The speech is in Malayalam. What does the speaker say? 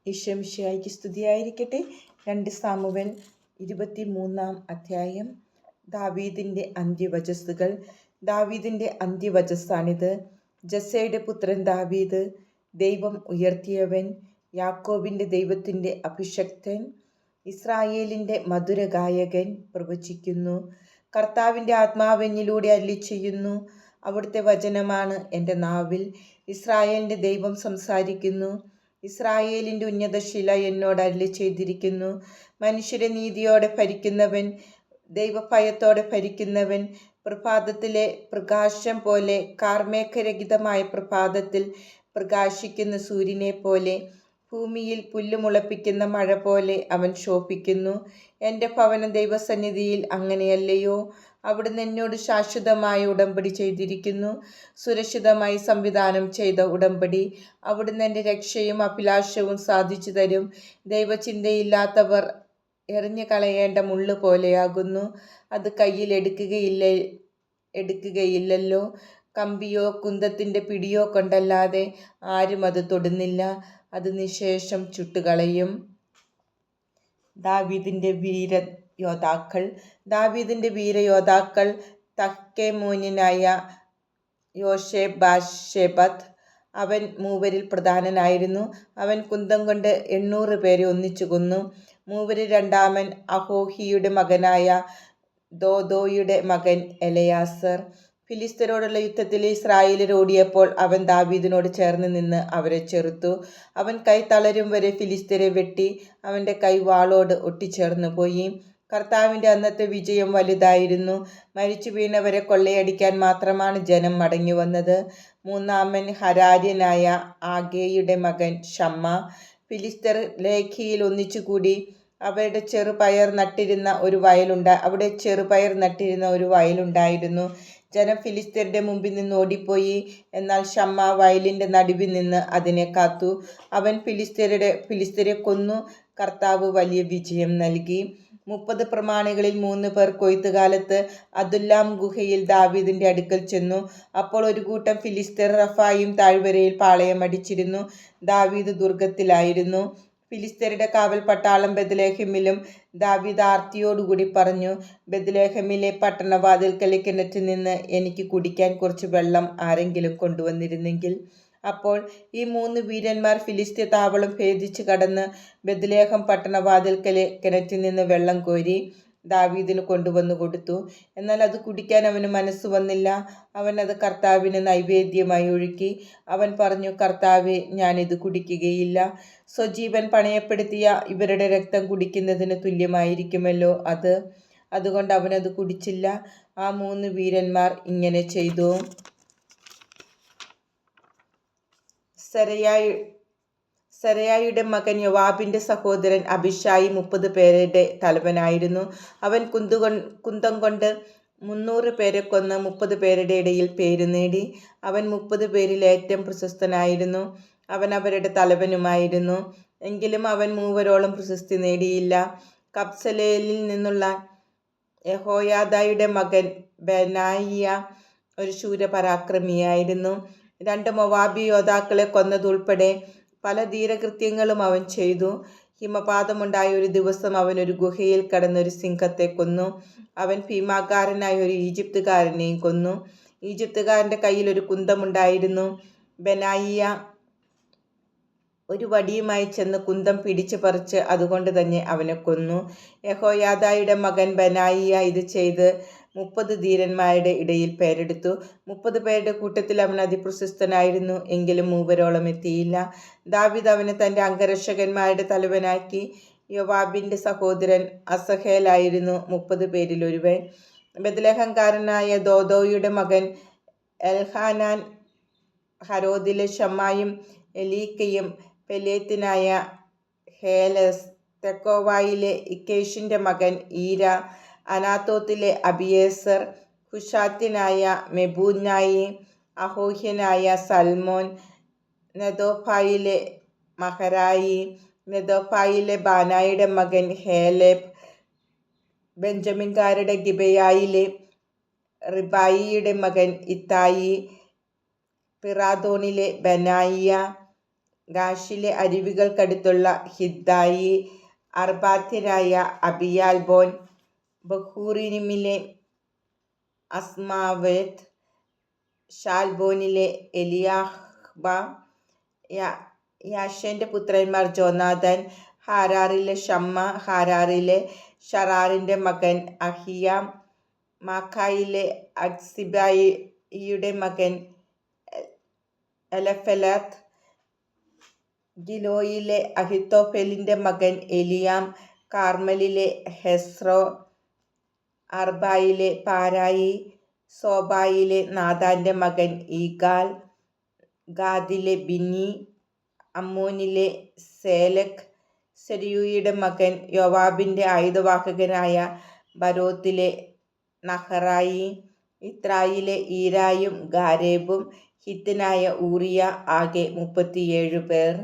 ഈശോമിശിഹായ്ക്ക് സ്തുതിയായിരിക്കട്ടെ. 2 സാമുവേൽ 23 അധ്യായം. ദാവീദിൻ്റെ അന്ത്യവചസ്സുകൾ. ദാവീദിൻ്റെ അന്ത്യവചസ്സാണിത്. ജസ്സയുടെ പുത്രൻ ദാവീദ്, ദൈവം ഉയർത്തിയവൻ, യാക്കോബിൻ്റെ ദൈവത്തിൻ്റെ അഭിഷക്തൻ, ഇസ്രായേലിൻ്റെ മധുരഗായകൻ പ്രവചിക്കുന്നു. കർത്താവിൻ്റെ ആത്മാവ് എന്നിലൂടെ അരുളിച്ചെയ്യുന്നു. അവിടുത്തെ വചനമാണ് എൻ്റെ നാവിൽ. ഇസ്രായേലിൻ്റെ ദൈവം സംസാരിക്കുന്നു. ഇസ്രായേലിൻ്റെ ഉന്നതശില എന്നോട് അരുളി ചെയ്തിരിക്കുന്നു. മനുഷ്യരെ നീതിയോടെ ഭരിക്കുന്നവൻ, ദൈവഭയത്തോടെ ഭരിക്കുന്നവൻ, പ്രഭാതത്തിലെ പ്രകാശം പോലെ, കാർമേഘരഹിതമായ പ്രഭാതത്തിൽ പ്രകാശിക്കുന്ന സൂര്യനെ പോലെ, ഭൂമിയിൽ പുല്ല് മുളപ്പിക്കുന്ന മഴ പോലെ അവൻ ശോഭിക്കുന്നു. എൻ്റെ ഭവനം ദൈവസന്നിധിയിൽ അങ്ങനെയല്ലയോ? അവിടുന്ന് എന്നോട് ശാശ്വതമായ ഉടമ്പടി ചെയ്തിരിക്കുന്നു, സുരക്ഷിതമായി സംവിധാനം ചെയ്ത ഉടമ്പടി. അവിടുന്ന് എൻ്റെ രക്ഷയും അഭിലാഷവും സാധിച്ചു തരും. ദൈവചിന്തയില്ലാത്തവർ എറിഞ്ഞു കളയേണ്ട മുള്ളു പോലെയാകുന്നു. അത് കയ്യിൽ എടുക്കുകയില്ലല്ലോ. കമ്പിയോ കുന്തത്തിൻ്റെ പിടിയോ കൊണ്ടല്ലാതെ ആരും അത് തൊടുന്നില്ല. അത് നിശേഷം ചുട്ടുകളയും. ദാവീദിൻ്റെ വീരയോദ്ധാക്കൾ. ദാവീദിൻ്റെ വീരയോദ്ധാക്കൾ: തഹ്കെമോന്യനായ യോഷബാഷെബത്ത്. അവൻ മൂവരിൽ പ്രധാനനായിരുന്നു. അവൻ കുന്തം കൊണ്ട് 800 പേരെ ഒന്നിച്ചു കൊന്നു. മൂവരിൽ രണ്ടാമൻ അഹോഹിയുടെ മകനായ ദോദോയുടെ മകൻ എലയാസർ. ഫിലിസ്ത്യരോടുള്ള യുദ്ധത്തിൽ ഇസ്രായേലിൽ ഓടിയപ്പോൾ അവൻ ദാവീദിനോട് ചേർന്ന് നിന്ന് അവരെ ചെറുത്തു. അവൻ കൈ തളരും വരെ ഫിലിസ്ത്യരെ വെട്ടി. അവൻ്റെ കൈ വാളോട് ഒട്ടിച്ചേർന്നു പോയി. കർത്താവിൻ്റെ അന്നത്തെ വിജയം വലുതായിരുന്നു. മരിച്ചു വീണവരെ കൊള്ളയടിക്കാൻ മാത്രമാണ് ജനം മടങ്ങി വന്നത്. മൂന്നാമൻ ഹരാര്യനായ ആഗേയുടെ മകൻ ഷമ്മ. ഫിലിസ്ത്യർ ലേഖിയിൽ ഒന്നിച്ചുകൂടി. അവിടെ ചെറുപയർ നട്ടിരുന്ന ഒരു വയലുണ്ടായിരുന്നു. ജനം ഫിലിസ്ത്യരുടെ മുമ്പിൽ നിന്ന് ഓടിപ്പോയി. എന്നാൽ ഷമ്മ വയലിൻ്റെ നടുവിൽ നിന്ന് അതിനെ കാത്തു. അവൻ ഫിലിസ്ത്യരെ കൊന്നു. കർത്താവ് വലിയ വിജയം നൽകി. 30 പ്രമാണികളിൽ 3 പേർ കൊയ്ത്തുകാലത്ത് അദുല്ലാം ഗുഹയിൽ ദാവീദിൻ്റെ അടുക്കൽ ചെന്നു. അപ്പോൾ ഒരു കൂട്ടം ഫിലിസ്ത്യർ റഫായീം താഴ്വരയിൽ പാളയമടിച്ചിരുന്നു. ദാവീദ് ദുർഗത്തിലായിരുന്നു. ഫിലിസ്ത്യരുടെ കാവൽ പട്ടാളം ബെത്ലഹേമിലും. ദാവീദ് ആർത്തിയോടുകൂടി പറഞ്ഞു, ബെത്ലഹേമിലെ പട്ടണവാതിൽക്കലെ കിണറ്റിൽ നിന്ന് എനിക്ക് കുടിക്കാൻ കുറച്ച് വെള്ളം ആരെങ്കിലും കൊണ്ടുവന്നിരുന്നെങ്കിൽ. അപ്പോൾ ഈ 3 വീരന്മാർ ഫിലിസ്ത്യ താവളം ഭേദിച്ച് കടന്ന് ബെത്ലഹേം പട്ടണവാതിൽക്കലെ കിണറ്റിൽ നിന്ന് വെള്ളം കോരി ദാവീദിന് കൊണ്ടുവന്നു കൊടുത്തു. എന്നാൽ അത് കുടിക്കാൻ അവന് മനസ്സ് വന്നില്ല. അവൻ അത് കർത്താവിന് നൈവേദ്യമായി ഒഴുക്കി. അവൻ പറഞ്ഞു, കർത്താവേ, ഞാനിത് കുടിക്കുകയില്ല. സ്വജീവൻ പണയപ്പെടുത്തിയ ഇവരുടെ രക്തം കുടിക്കുന്നതിന് തുല്യമായിരിക്കുമല്ലോ അത്. അതുകൊണ്ട് അവനത് കുടിച്ചില്ല. ആ 3 വീരന്മാർ ഇങ്ങനെ ചെയ്തു. സെരയായുടെ മകൻ യോവാബിൻ്റെ സഹോദരൻ അബിഷായി 30 പേരുടെ തലവനായിരുന്നു. അവൻ കുന്തം കൊണ്ട് 300 പേരെ കൊന്ന് 30 പേരുടെ ഇടയിൽ പേര് നേടി. അവൻ 30 പേരിൽ ഏറ്റവും പ്രശസ്തനായിരുന്നു. അവൻ അവരുടെ തലവനുമായിരുന്നു. എങ്കിലും അവൻ മൂവരോളം പ്രശസ്തി നേടിയില്ല. കബ്സേലിൽ നിന്നുള്ള യഹോയാദയുടെ മകൻ ബെനായിയ ഒരു ശൂരപരാക്രമിയായിരുന്നു. 2 മൊവാബി യോദ്ധാക്കളെ കൊന്നതുൾപ്പെടെ പല ധീരകൃത്യങ്ങളും അവൻ ചെയ്തു. ഹിമപാതമുണ്ടായ ഒരു ദിവസം അവൻ ഒരു ഗുഹയിൽ കടന്ന് ഒരു സിംഹത്തെ കൊന്നു. അവൻ ഭീമാകാരനായ ഒരു ഈജിപ്തുകാരനെയും കൊന്നു. ഈജിപ്തുകാരൻ്റെ കയ്യിൽ ഒരു കുന്തമുണ്ടായിരുന്നു. ബെനായിയ ഒരു വടിയുമായി ചെന്ന് കുന്തം പിടിച്ചു പറിച്ച് അതുകൊണ്ട് തന്നെ അവനെ കൊന്നു. യഹോയാദയുടെ മകൻ ബെനായിയ ഇത് ചെയ്ത് 30 ധീരന്മാരുടെ ഇടയിൽ പേരെടുത്തു. 30 പേരുടെ കൂട്ടത്തിൽ അവൻ അതിപ്രശസ്തനായിരുന്നു. എങ്കിലും മൂവരോളം എത്തിയില്ല. ദാവീദ് അവനെ തൻ്റെ അംഗരക്ഷകന്മാരുടെ തലവനാക്കി. യോവാബിൻ്റെ സഹോദരൻ അസഹേലായിരുന്നു 30 പേരിൽ ഒരുവൻ. ബെത്ലഹേംകാരനായ ദോദോയുടെ മകൻ എൽഹാനാൻ, ഹരോദിലെ ഷമ്മായും എലീക്കയും, പെലേത്തിനായ ഹേലെസ്, തെക്കോവായിലെ ഇക്കേഷിൻ്റെ മകൻ ഈര, അനാത്തോത്തിലെ അബിയേസർ, ഹുഷാത്യനായ മെബൂന്നായി, അഹോഹ്യനായ സൽമോൻ, നെതോഫായിലെ മഹരായി, നെതോഫായിലെ ബാനായുടെ മകൻ ഹേലെബ്, ബെഞ്ചമിൻകാരുടെ ഗിബയായിലെ റിബായിയുടെ മകൻ ഇത്തായി, പിറാതോണിലെ ബെനായിയ, ഗാഷിലെ അരുവികൾക്കടുത്തുള്ള ഹിദ്ദായി, അർബാത്യരായ അബിയാൽബോൻ, ബഹൂറിമിലെ അസ്മാവെത്ത്, ഷാൽബോനിലെ എലിയാഹ്ബ, യാഷന്റെ പുത്രന്മാർ ജോനാഥാൻ, ഹാരാറിലെ ഷമ്മ, ഹാരാറിലെ ഷറാറിന്റെ മകൻ അഹിയാം, മാഖായിലെ അക്സിബായിയുടെ മകൻ എലഫെലത്ത്, ഗിലോയിലെ അഹിത്തോഫെലിന്റെ മകൻ എലിയാം, കാർമലിലെ ഹെസ്രോ, അർബായിലെ പാരായി, സോബായിലെ നാഥാന്റെ മകൻ ഈഗാൽ, ഗാദിലെ ബിനി, അമ്മോനിലെ സേലക്, സെരൂയയുടെ മകൻ യോവാബിന്റെ ആയുധവാഹകനായ ബരോത്തിലെ നഹറായി, ഇത്രായിലെ ഈരായും ഗാരേബും ഹിത്യനായ ഊറിയ, ആകെ 37 പേർ.